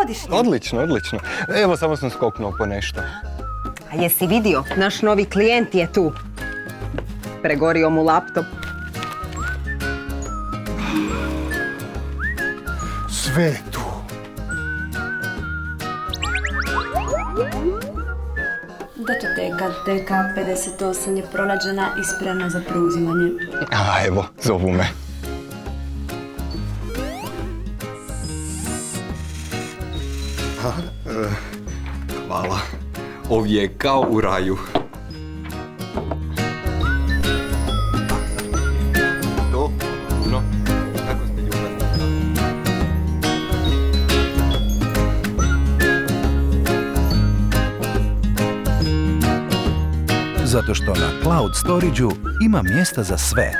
novogodišnjem? Odlično, odlično. Evo, samo sam skoknuo po nešto. A jesi vidio? Naš novi klijent je tu. Pregorio mu laptop. Sve je tu. Datoteka DK58 je pronađena i spremna za preuzimanje. A, evo, zovu me. Hvala. Ovdje je kao u raju. To, puno. Kako ste ljubazni? Zato što na Cloud Storage-u ima mjesta za sve.